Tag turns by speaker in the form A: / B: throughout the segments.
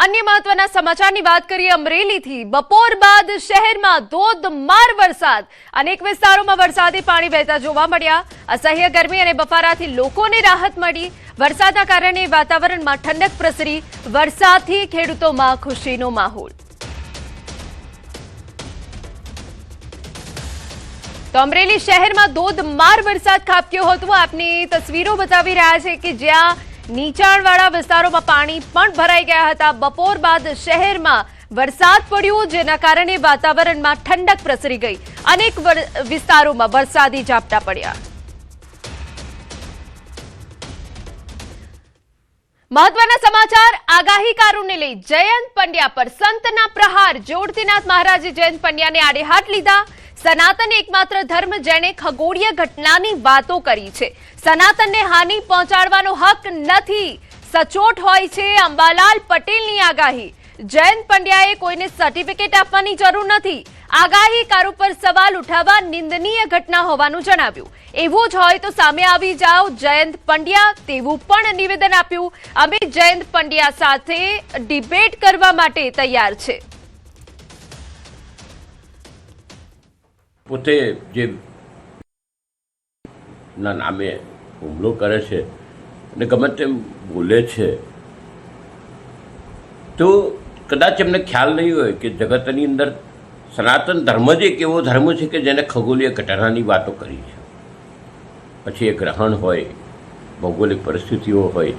A: अन्य महत्वना समाचारनी बात करिए अमरेलीथी। बपोर बाद शહેરમાં ધોધમાર વરસાદ, અનેક વિસ્તારોમાં વરસાદી પાણી વહેતા જોવા મળ્યા। અસહ્ય ગરમી અને બફારાથી લોકોને રાહત મળી। વરસાદના કારણે વાતાવરણમાં ઠંડક પ્રસરી। વરસાદથી ખેડૂતોમાં ખુશીનો માહોલ। તો અમરેલી શહેરમાં ધોધમાર વરસાદ ખાબક્યો હતો। આપની તસવીરો બતાવી રહ્યા છે કે જ્યાં નીચાણવાળા વિસ્તારોમાં પાણી પણ ભરાઈ ગયા હતા। બપોર બાદ શહેરમાં વરસાદ પડ્યો, જેના કારણે વાતાવરણમાં ઠંડક પ્રસરી ગઈ। અનેક વિસ્તારોમાં વરસાદી ઝાપટા પડ્યા। મહત્વના સમાચાર આગાહીકારોને લઈ જયંત પંડ્યા પર સંતના પ્રહાર। જોરતીનાથ મહારાજે જયંત પંડ્યાને આડે હાથ લીધા। સનાતન એકમાત્ર ધર્મ જેણે ખગોળીય ઘટનાની વાતો કરી છે। સનાતનને હાનિ પહોંચાડવાનો હક નથી, સચોટ હોય છે અંબાલાલ પટેલની આગાહી। જયંત પંડ્યાએ કોઈને સર્ટિફિકેટ આપવાની જરૂર નથી। આગાહીકારો પર સવાલ ઉઠાવવા નિંદનીય ઘટના હોવાનું જણાવ્યું। એવું જ હોય તો સામે આવી જાઓ જયંત પંડ્યા, તેવું પણ નિવેદન આપ્યું। અમે જયંત પંડ્યા સાથે ડિબેટ કરવા માટે તૈયાર છે।
B: પોતે જે ના નામે હુમલો કરે છે અને ગમે તેમ બોલે છે, તો કદાચ એમને ખ્યાલ નહીં હોય કે જગતની અંદર સનાતન ધર્મ જ એક એવો ધર્મ છે કે જેને ખગોળીય ઘટનાની વાતો કરી છે। પછી એ ગ્રહણ હોય, ભૌગોલિક પરિસ્થિતિઓ હોય,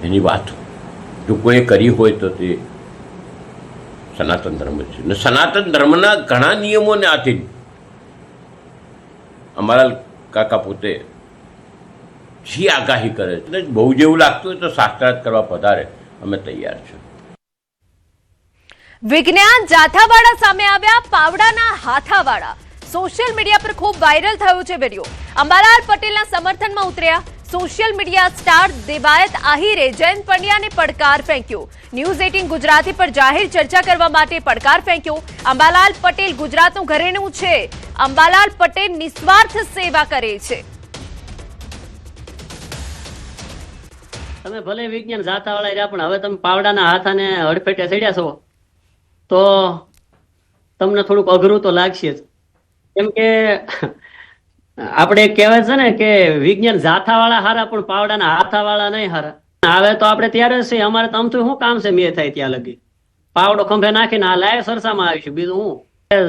B: એની વાત જો કોઈ કરી હોય તો તે સનાતન ધર્મ છે। ને સનાતન ધર્મના ઘણા નિયમોને આધીન અંબાલાલ કાકા પોતે જે આગાહી કરે છે, બહુ જેવું લાગતું હોય તો શાસ્ત્રાર્થ કરવા પધારે, અમે તૈયાર છે।
A: વિજ્ઞાન જાથાવાળા સામે આવ્યા, પાવડાના હાથાવાળા। સોશિયલ મીડિયા પર ખૂબ વાયરલ થયો છે વિડીયો। અંબાલાલ પટેલના સમર્થનમાં ઉતર્યા સોશિયલ મીડિયા સ્ટાર દેવાયત આહિરે જયંત પંડ્યાને પડકાર ફેંક્યો। ન્યૂઝ 18 ગુજરાતી પર જાહેર ચર્ચા કરવા માટે પડકાર ફેંક્યો। અંબાલાલ પટેલ ગુજરાતનું ઘરેણું છે। અંબાલાલ પટેલ નિસ્વાર્થ સેવા કરે છે।
C: તમે ભલે વિજ્ઞાન જાથાવાળા રહ્યા, પણ હવે તમે પાવડાના હાથાને હડફેટે ચડ્યા છો તો તમને થોડુંક અઘરું તો લાગશે જ। કેમ કે આપણે કહેવાય છે ને કે વિજ્ઞાન જાથાવાળા હારા પણ પાવડાના હાથાવાળા નહીં હારા। આવે તો આપણે ત્યારે જ છે, અમારે તો આમ તો શું કામ છે મેં થાય ત્યાં લગી પાવડો ખંભે નાખીને આ લાઈવ સરસામાં આવીશું। બીજું હું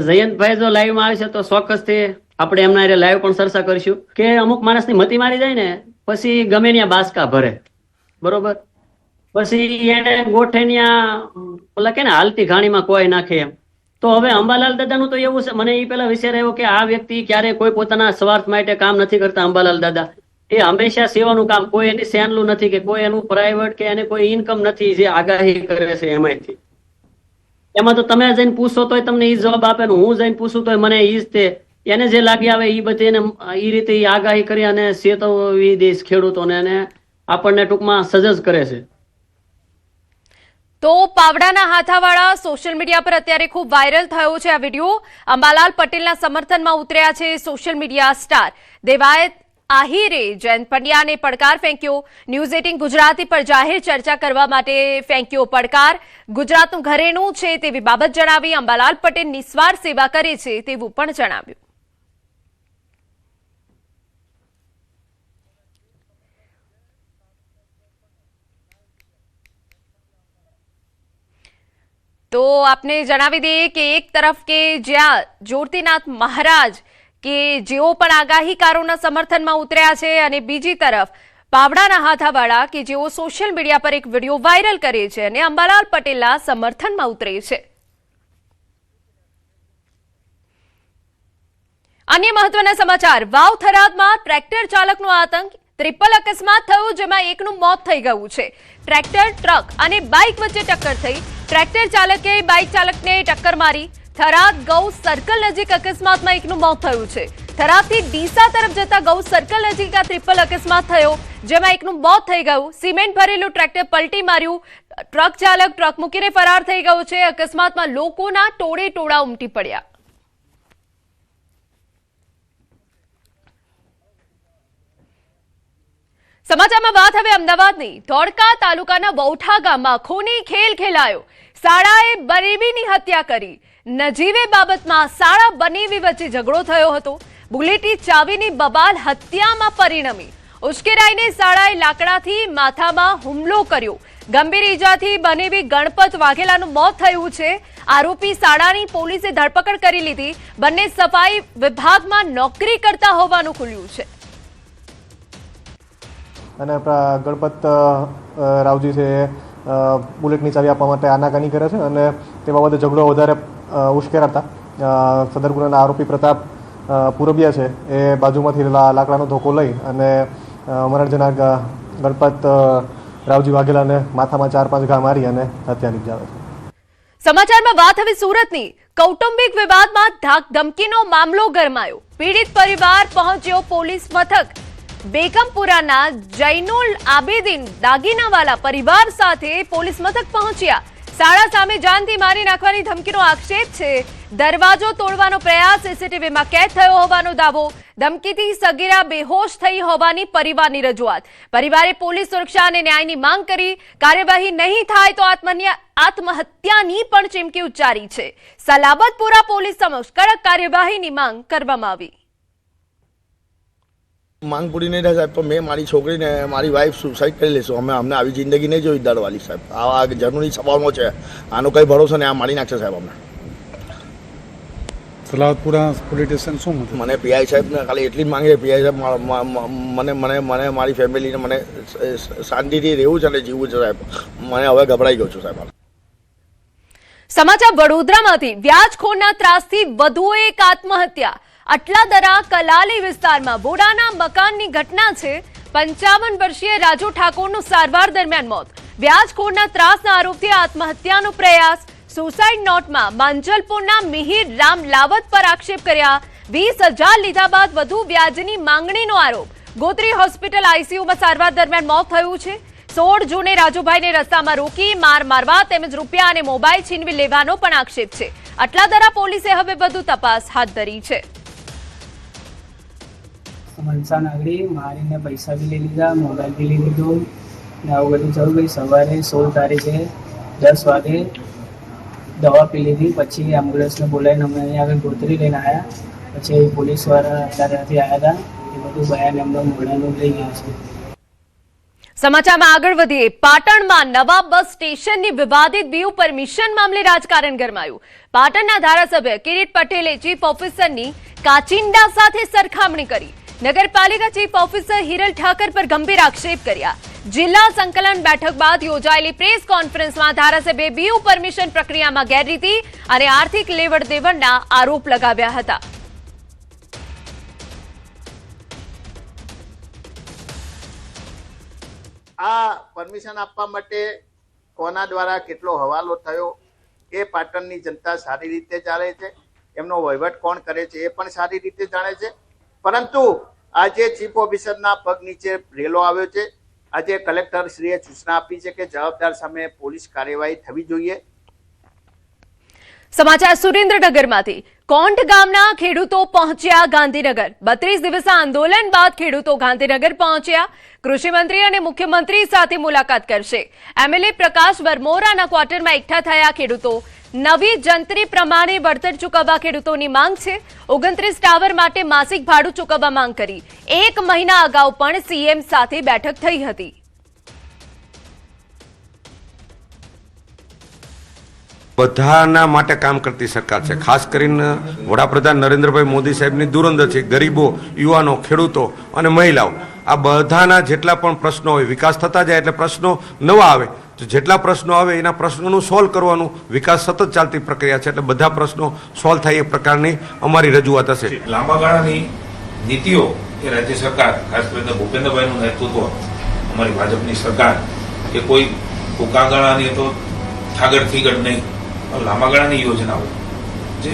C: જયંતભાઈ જો લાઈવમાં આવશે તો ચોક્કસથી આપણે એમના લાઈવ પણ ચર્ચા કરીશું કે અમુક માણસની મતી મારી જાય ને પછી ગમે ત્યાં બાસકા ભરે, બરોબર, પછી એને ગોઠેન્યા ઓલા કે ને હાલતી ઘાણીમાં કોઈ નાખે એમ। તો હવે અંબાલાલ દાદાનું તો એવું છે, મને એ પેલા વિચાર આવ્યો કે આ વ્યક્તિ ક્યારે કોઈ પોતાના સ્વાર્થ માટે કામ નથી કરતા। અંબાલાલ દાદા એ હંમેશા સેવાનું કામ, કોઈ એની સેનલું નથી કે કોઈ એનું પ્રાઇવેટ કે એને કોઈ ઇન્કમ નથી જે આગાહી કરે છે એમાંથી। એમાં તો તમે જઈને પૂછો તોય તમને એ જવાબ આપે, હું જઈને પૂછું તોય મને ઈ જ તે એને જે લાગી આવે એ બધી એને એ રીતે આગાહી કરી અને ચેતવી દેશ ખેડૂતોને અને આપણને ટૂંકમાં સજજ કરે છે।
A: તો પાવડાના હાથાવાળા સોશિયલ મીડિયા પર અત્યારે ખૂબ વાયરલ થયો છે આ વિડીયો। અંબાલાલ પટેલના સમર્થનમાં ઉતર્યા છે સોશિયલ મીડિયા સ્ટાર દેવાયત આહિરે જયંત પંડ્યાને પડકાર ફેંક્યો। ન્યૂઝ 18 ગુજરાતી પર જાહેર ચર્ચા કરવા માટે ફેંક્યો પડકાર। ગુજરાતનું ઘરેણું છે તેવી બાબત જણાવી। અંબાલાલ પટેલ નિસ્વાર્થ સેવા કરે છે તેવું પણ જણાવ્યું। તો આપને જણાવી દઈએ કે એક તરફ કે જ્યાં જોરતીનાથ મહારાજ કે જેઓ પણ આગાહીકારોના સમર્થનમાં ઉતર્યા છે, અને બીજી તરફ પાવડાના હાથાવાળા કે જેઓ સોશિયલ મીડિયા પર એક વિડીયો વાયરલ કરે છે અને અંબાલાલ પટેલના સમર્થનમાં ઉતરે છે। અન્ય મહત્વના સમાચાર, વાવ થરાદમાં ટ્રેક્ટર ચાલકનો આતંક। ટ્રિપલ અકસ્માત થયો, જેમાં એકનું મોત થઈ ગયું છે। ટ્રેક્ટર, ટ્રક અને બાઇક વચ્ચે ટક્કર થઈ। ટ્રેક્ટર ચાલકે બાઇક ચાલકને ટક્કર મારી। થરાદ ગૌ સર્કલ નજીક અકસ્માતમાં એકનું મોત થયું છે। થરાદથી ડીસા તરફ જતા ગૌ સર્કલ નજીક આ ટ્રિપલ અકસ્માત થયો, જેમાં એકનું મોત થઈ ગયું। સિમેન્ટ ભરેલું ટ્રેક્ટર પલટી માર્યું। ટ્રક ચાલક ટ્રક મૂકીને ફરાર થઈ ગયો છે। અકસ્માતમાં લોકોના ટોળે ટોળા ઉમટી પડ્યા। સમાચારમાં વાત હવે અમદાવાદની. ધોળકા તાલુકાના વૌઠા ગામમાં ખૂની ખેલ ખેલાયો. શાળાએ બનેવીની હત્યા કરી. નજીવે બાબતમાં શાળા બનેવી વચ્ચે ઝઘડો થયો હતો. બુલેટી ચાવીની બબાલ હત્યામાં પરિણમી. ઉશ્કેરાઈને શાળાએ લાકડાથી માથામાં હુમલો કર્યો. ગંભીર ઈજાથી બનેવી ગણપત વાઘેલાનું મોત થયું છે. આરોપી શાળાની પોલીસે ધરપકડ કરી લીધી. બંને સફાઈ વિભાગમાં નોકરી કરતા હોવાનું ખુલ્યું છે.
D: અને ગણપત રાવજી છે બુલેટની ચાવી આપવા માટે આનાકાની કરે છે અને તે બાબતે ઝઘડો વધારે ઉશ્કેરાતા સદર ગુનાના આરોપી પ્રતાપ પુરબિયા છે એ બાજુમાંથી લાકડાનો ધોકો લઈ અને મરણજના ગણપત રાવજી વાઘેલાને માથામાં 4-5 ઘા મારી અને હત્યા નિપજાવે છે.
A: સમાચારમાં વાત હવે સુરતની. કૌટુંબિક વિવાદમાં ધાક ધમકીનો મામલો ગરમાયો. પીડિત પરિવાર પહોંચ્યો પોલીસ મથક. બેગમપુરાના જૈનુલ આબેદીન દાગીનાવાલા પરિવાર સાથે પોલીસ મથક પહોંચ્યા. શાળા સામે જાનથી મારી નાખવાની ધમકીનો આક્ષેપ છે. દરવાજો તોડવાનો પ્રયાસ સીસીટીવીમાં કેદ થયો હોવાનો દાવો. ધમકીથી સગીરા બેહોશ થઈ હોવાની પરિવારની રજૂઆત. પરિવારે પોલીસ સુરક્ષા અને ન્યાયની માંગ કરી. કાર્યવાહી નહીં થાય તો આત્મહત્યાની પણ ચીમકી ઉચ્ચારી છે. સલાબતપુરા પોલીસ સમક્ષ કડક કાર્યવાહીની માંગ કરવામાં આવી.
E: માંગ પૂરી નહીં થાય સાહેબ તો મેં મારી છોકરીને મારી વાઈફ સુસાઇડ કરી લેશું. અમને આવી જિંદગી નહીં જોઈ દરવાળી સાહેબ. આ જર્નની સવાલનો છે, આનો કંઈ ભરોસો નહીં. આ મારી નાખશે સાહેબ અમને.
F: સલાવતપુરા પોલીસ સ્ટેશન શું મતલબ?
E: મને પીઆઈ સાહેબને ખાલી એટલી જ માંગે. પીઆઈ સાહેબ મને મારી ફેમિલીને મને શાંતિથી રહેવું છે અને જીવવું છે સાહેબ. મને હવે ગભરાઈ ગયો છું સાહેબ.
A: સમાચાર વડોદરામાંથી. વ્યાજખોરના ત્રાસથી વધુ એક આત્મહત્યા. અટલાદરા કલાલી વિસ્તારમાં બોડાના મકાનની ઘટના છે. 55 વર્ષીય રાજુ ઠાકોરનું સારવાર દરમિયાન મોત. વ્યાજખોરના ત્રાસના આરોપથી આત્મહત્યાનો પ્રયાસ. સુસાઇડ નોટમાં માંજલપુરના મિહિર રામ લાવત પર આક્ષેપ કર્યા. 20,000 લીધા બાદ વધુ વ્યાજની માંગણીનો આરોપ. ગોત્રી હોસ્પિટલ આઈસીયુમાં સારવાર દરમિયાન મોત થયું છે. 16 જૂને રાજુભાઈને રસ્તામાં રોકી માર મારવા તેમજ રૂપિયા અને મોબાઈલ છીનવી લેવાનો પણ આક્ષેપ છે. અટલાદરા પોલીસે હવે વધુ તપાસ હાથ ધરી છે.
G: મનસા નાગડી મારીને પૈસા બી લઈ લીધા, મોબાઈલ બી લઈ લીધો ને આવું બધું થયું. ભાઈ સવારે 16 તારીખે 10 વાગે દવા પી લીધી. પછી એમ્બ્યુલન્સને બોલાવીને અમે અહીંયા આગળ ગોત્રી લઈને આવ્યા. પછી પોલીસવાળા અત્યારેથી આવ્યા હતા. એ બધું બયાન એમનો મોઢાનું લઈ ગયા છે.
A: સમાચારમાં આગળ વધીએ. પાટણમાં નવા બસ સ્ટેશનની વિવાદિત બીયુ પરમિશન મામલે રાજકારણ ગરમાયું. પાટણના ધારાસભ્ય કિરીટ પટેલે ચીફ ઓફિસરની કાચિંડા સાથે સરખામણી કરી. નગરપાલિકા ચીફ ઓફિસર હિરલ ઠાકર પર ગંભીર આક્ષેપ કર્યા. જિલ્લા સંકલન બેઠક બાદ યોજાયેલી પ્રેસ કોન્ફરન્સમાં ધારાસભ્યે બીયુ પરમિશન પ્રક્રિયામાં ગેરરીતિ અને આર્થિક લેવડ દેવડના આરોપ લગાવ્યા હતા.
H: આ પરમિશન આપવા માટે કોના દ્વારા કેટલો હવાલો થયો એ પાટણની જનતા સારી રીતે જાણે છે. એમનો વહીવટ કોણ કરે છે એ પણ સારી રીતે જાણે છે. પરંતુ આજે ચીફ ઓફિસરના પગ નીચે રેલો આવ્યો છે. આજે કલેક્ટરશ્રીએ સૂચના આપી છે કે જવાબદાર સામે પોલીસ કાર્યવાહી થવી જોઈએ.
A: સમાચાર સુરેન્દ્રનગરમાંથી. કોંઢ ગામના ખેડૂતો પહોંચ્યા ગાંધીનગર. 32 દિવસના આંદોલન બાદ ખેડૂતો ગાંધીનગર પહોંચ્યા. કૃષિમંત્રી અને મુખ્યમંત્રી સાથે મુલાકાત કરશે. એમએલએ પ્રકાશ વરમોરાના ક્વાર્ટરમાં એકઠા થયા ખેડૂતો. નવી જંત્રી પ્રમાણે વળતર ચૂકવવા ખેડૂતોની માંગ છે. 29 ટાવર માટે માસિક ભાડું ચૂકવવા માંગ કરી. 1 મહિના અગાઉ પણ સીએમ સાથે બેઠક થઈ હતી.
I: બધાના માટે કામ કરતી સરકાર છે. ખાસ કરીને વડાપ્રધાન નરેન્દ્રભાઈ મોદી સાહેબની દૂરંદેશી ગરીબો, યુવાનો, ખેડૂતો અને મહિલાઓ આ બધાના જેટલા પણ પ્રશ્નો હોય, વિકાસ થતા જાય એટલે પ્રશ્નો નવા આવે તો જેટલા પ્રશ્નો આવે એના પ્રશ્નોનું સોલ્વ કરવાનું વિકાસ સતત ચાલતી પ્રક્રિયા છે. એટલે બધા પ્રશ્નો સોલ્વ થાય એ પ્રકારની અમારી રજૂઆત હશે.
J: લાંબા ગાળાની નીતિઓ એ રાજ્ય સરકાર ખાસ કરીને ભૂપેન્દ્રભાઈનું નેતૃત્વ અમારી ભાજપની સરકાર એ કોઈ ટૂંકા ગાળાની તો થાગડ થીગડ નહીં, લાંબા ગાળાની યોજનાઓ જે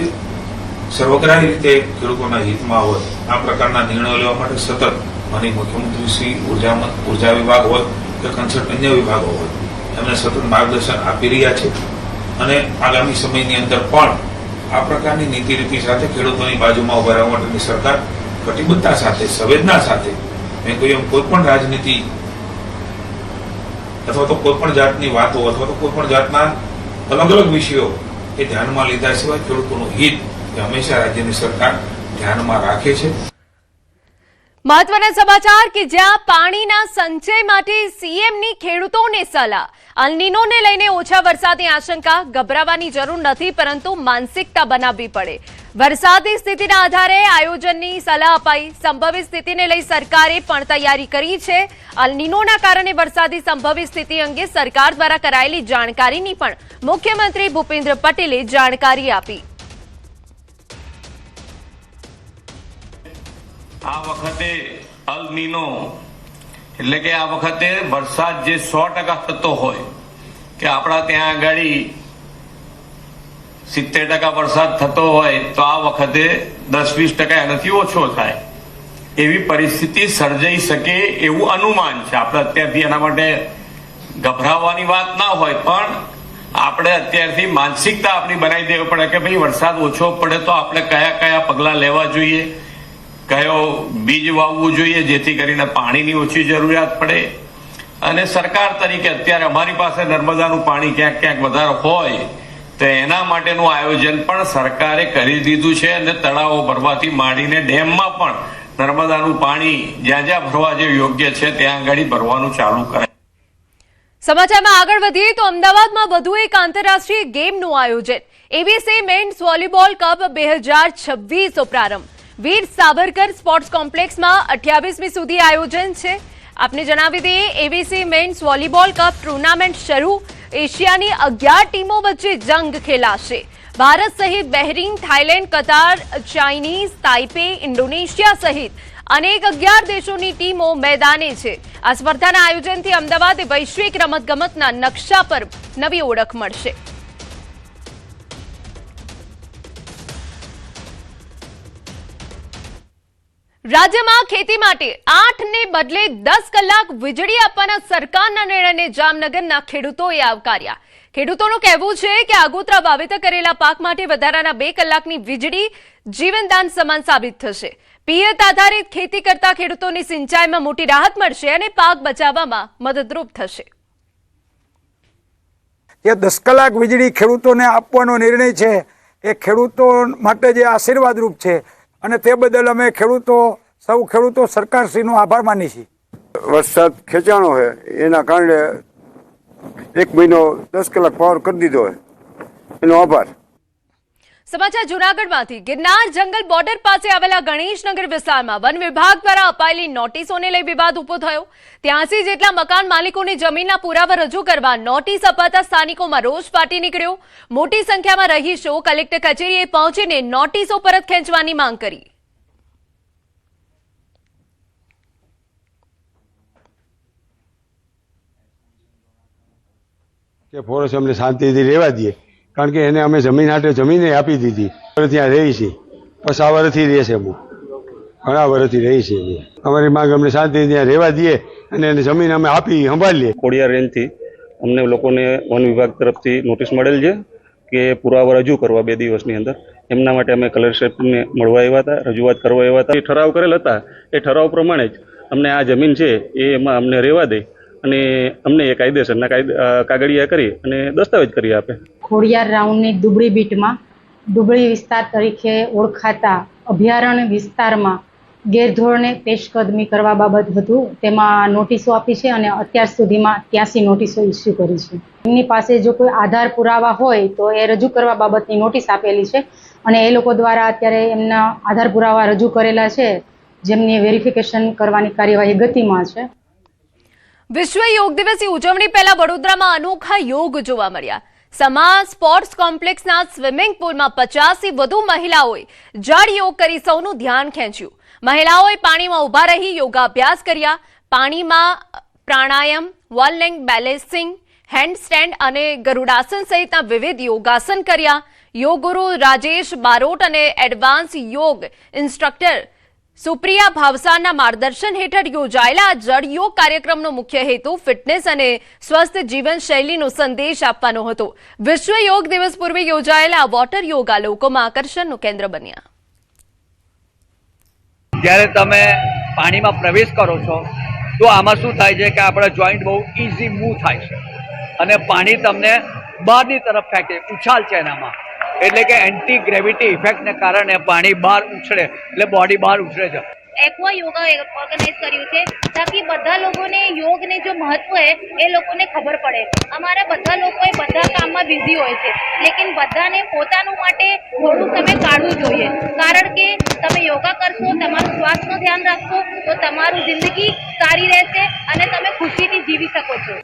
J: સર્વગ્રાહી રીતે ખેડૂતોના હિતમાં હોય આ પ્રકારના નિર્ણયો લેવા માટે સતત માની મુખ્યમંત્રી શ્રી ઉર્જા વિભાગ હોય કે કન્સલ્ટ અન્ય વિભાગો હોય એમને સતત માર્ગદર્શન આપી રહ્યા છે. અને આગામી સમયની અંદર પણ આ પ્રકારની નીતિ રીતિ સાથે ખેડૂતોની બાજુમાં ઉભા રહેવા માટેની સરકાર કટિબદ્ધતા સાથે, સંવેદના સાથે, મેં કહ્યું એમ કોઈ પણ રાજનીતિ અથવા તો કોઈ પણ જાતની વાતો અથવા તો કોઈ પણ જાતના અલગ અલગ વિષયો એ ધ્યાનમાં લીધા સિવાય ખેડૂતોનું હિત એ હંમેશા રાજ્યની સરકાર ધ્યાનમાં રાખે છે.
A: મહત્વના સમાચાર કે જ્યાં પાણીના સંચય માટે સીએમની ખેડૂતોને સલાહ. અલ નીનોને લઈને ઓછા વરસાદની આશંકા. ગભરાવાની જરૂર નથી, પરંતુ માનસિકતા બનાવવી પડે. વરસાદની સ્થિતિના આધારે આયોજનની સલાહ અપાઈ. સંભવિત સ્થિતિને લઈ સરકારે પણ તૈયારી કરી છે. અલ નીનોના કારણે વરસાદની સંભવિત સ્થિતિ અંગે સરકાર દ્વારા કરાયેલી જાણકારીની પણ મુખ્યમંત્રી ભૂપેન્દ્ર પટેલે જાણકારી આપી.
K: આ વખતે અલ નીનો એટલે કે આ વખતે વરસાદ જે 100% થતો હોય કે આપણા ત્યાં આગળ 70% વરસાદ થતો હોય તો આ વખતે 10-20% એનાથી ઓછો થાય એવી પરિસ્થિતિ સર્જાઈ શકે એવું અનુમાન છે. આપણે અત્યારથી એના માટે ગભરાવાની વાત ના હોય, પણ આપણે અત્યારથી માનસિકતા આપણી બનાવી દેવી પડે કે ભાઈ વરસાદ ઓછો પડે તો આપણે કયા કયા પગલાં લેવા જોઈએ, કયો બીજ વાવવું જોઈએ જેથી કરીને પાણીની ઓછી જરૂરિયાત પડે. અને સરકાર તરીકે અત્યારે અમારી પાસે નર્મદાનું પાણી ક્યાંક ક્યાંક વધારે હોય તો એના માટેનું આયોજન પણ સરકારે કરી દીધું છે અને તળાવો ભરવાથી માંડીને ડેમમાં પણ નર્મદાનું પાણી જ્યાં જ્યાં ભરવા જે યોગ્ય છે ત્યાં આગળ ભરવાનું ચાલુ કરે.
A: સમાચારમાં આગળ વધીએ તો અમદાવાદમાં વધુ એક આંતરરાષ્ટ્રીય ગેમનું આયોજન. એબીસી મેન્સ વોલીબોલ કપ 2026 પ્રારંભ. વીર સાવરકર સ્પોર્ટ્સ કોમ્પ્લેક્સમાં 28મી સુધી આયોજન છે. આપને જણાવી દઈએ, ABC men's volleyball cup tournament શરૂ. એશિયાની 11 ટીમો વચ્ચે જંગ ખેલાશે. ભારત સહિત Bahrain, Thailand, Qatar, Chinese, Taipei, Indonesia સહિત અનેક 11 દેશોની ટીમો મેદાને છે. આ સ્પર્ધાના આયોજનથી અમદાવાદ વૈશ્વિક રમતગમતના નકશા પર નવી ઓળખ મળશે. રાજ્યમાં ખેતી માટે 8 ને બદલે 10 કલાક વીજળી આપવાના સરકારના નિર્ણયને જામનગરના ખેડૂતોએ આવકાર્યા. ખેડૂતોનું કહેવું છે કે આગોતરા વાવેતર કરેલા પાક માટે વધારાના 2 કલાકની વીજળી જીવનદાન સમાન સાબિત થશે. પિયત આધારિત ખેતી કરતા ખેડૂતોની સિંચાઈમાં મોટી રાહત મળશે અને પાક બચાવવામાં મદદરૂપ થશે.
F: એ 10 કલાક વીજળી ખેડૂતોને આપવાનો નિર્ણય છે એ ખેડૂતો માટે જે આશીર્વાદરૂપ છે અને તે બદલ અમે સૌ ખેડૂતો સરકારશ્રીનો આભાર માની છીએ.
L: વરસાદ ખેંચાણો છે એના કારણે 1 મહિનો 10 કલાક પાવર કરી દીધો છે, એનો આભાર.
A: સમાચાર જૂનાગઢમાંથી. ગિરનાર જંગલ બોર્ડર પાસે આવેલા ગણેશનગર વિસ્તારમાં વન વિભાગ દ્વારા અપાયેલી નોટિસોને લઈ વિવાદ ઉભો થયો. 83 જેટલા મકાન માલિકોને જમીનના પુરાવા રજૂ કરવા નોટિસ અપાતા સ્થાનિકોમાં રોષ ફાટી નીકળ્યો. મોટી સંખ્યામાં રહીશો કલેક્ટર કચેરીએ પહોંચીને નોટિસો પરત ખેંચવાની માંગ કરી.
L: કે ફોરેસ્ટ અમને શાંતિથી રહેવા દઈએ, કારણ કે એને અમે જમીન હાટે જમીને આપી દીધી. ત્યાં રહી છે, બસ આ વર્ષથી રહે છે, ઘણા વર્ષથી રહી છે. અમારી માંગ અમને શાંતિથી ત્યાં રહેવા દઈએ અને એને જમીન અમે આપી સંભાળીએ.
M: ખોડિયાર રેન્જથી અમને લોકોને વન વિભાગ તરફથી નોટિસ મળેલ છે કે પુરાવા રજૂ કરવા 2 દિવસની અંદર. એમના માટે અમે કલેક્ટર સાહેબને મળવા આવ્યા હતા, રજૂઆત કરવા આવ્યા હતા. એ ઠરાવ કરેલ હતા, એ ઠરાવ પ્રમાણે જ અમને આ જમીન છે એમાં અમને રહેવા દે અને અમને એ કાયદેસરના કાગળિયા કરી અને દસ્તાવેજ કરી આપે.
N: ખોડિયાર રાઉન્ડની દુબળી બીટમાં દુબળી વિસ્તાર તરીકે ઓળખાતા અભયારણ્ય વિસ્તારમાં ગેરધોરણે પેશકદમી કરવા બાબત હતું. તેમાં નોટિસો આપી છે અને અત્યાર સુધીમાં 83 નોટિસો ઇસ્યુ કરી છે. એમની પાસે જો કોઈ આધાર પુરાવા હોય તો એ રજૂ કરવા બાબતની નોટિસ આપેલી છે અને એ લોકો દ્વારા અત્યારે એમના આધાર પુરાવા રજૂ કરેલા છે, જેમની વેરિફિકેશન કરવાની કાર્યવાહી ગતિમાં છે.
A: વિશ્વ યોગ દિવસની ઉજવણી પહેલા વડોદરામાં અનોખા યોગ જોવા મળ્યા. સમા સ્પોર્ટ્સ કોમ્પ્લેક્સના સ્વિમિંગ પુલમાં 50થી વધુ મહિલાઓએ જળ યોગ કરી સૌનું ધ્યાન ખેંચ્યું. મહિલાઓએ પાણીમાં ઊભા રહી યોગાભ્યાસ કર્યા. પાણીમાં પ્રાણાયામ, વોલ લેંગ બેલેન્સિંગ, હેન્ડસ્ટેન્ડ અને ગરુડાસન સહિતના વિવિધ યોગાસન કર્યા. યોગ ગુરુ રાજેશ બારોટ અને એડવાન્સ યોગ ઇન્સ્ટ્રક્ટર સુપ્રિયા ભાવસારના માર્ગદર્શન હેઠળ યોજાયેલા આ જળ યોગ કાર્યક્રમનો મુખ્ય હેતુ ફિટનેસ અને સ્વસ્થ જીવનશૈલીનો સંદેશ આપવાનો હતો. વિશ્વ યોગ દિવસ પૂર્વે યોજાયેલા વોટર યોગા લોકોમાં આકર્ષણનું કેન્દ્ર બન્યા.
O: જ્યારે તમે પાણીમાં પ્રવેશ કરો છો તો આમાં શું થાય છે કે આપણા જોઈન્ટ બહુ ઇઝી મૂવ થાય છે અને પાણી તમને બહારની તરફ ફેંકે, ઉછાલ છે એનામાં, એટલે કે એન્ટી ગ્રેવિટી ઇફેક્ટને કારણે પાણી બહાર ઉછળે એટલે બોડી બહાર ઉછળે છે.
P: एक्वा योगा ऑर्गेनाइज કર્યું છે તાકી બધા લોકોને યોગને જો મહત્વ है એ લોકોને ખબર પડે. અમારા બધા લોકો બધા કામમાં બિઝી હોય છે, લેકિન બધાને પોતાનું માટે થોડું સમય કાઢવું જોઈએ, કારણ કે તમે યોગા કરશો, તમારું સ્વાસ્થ્યનું ધ્યાન રાખશો તો તમારું જિંદગી સારી રહેશે અને તમે ખુશીથી જીવી શકો છો.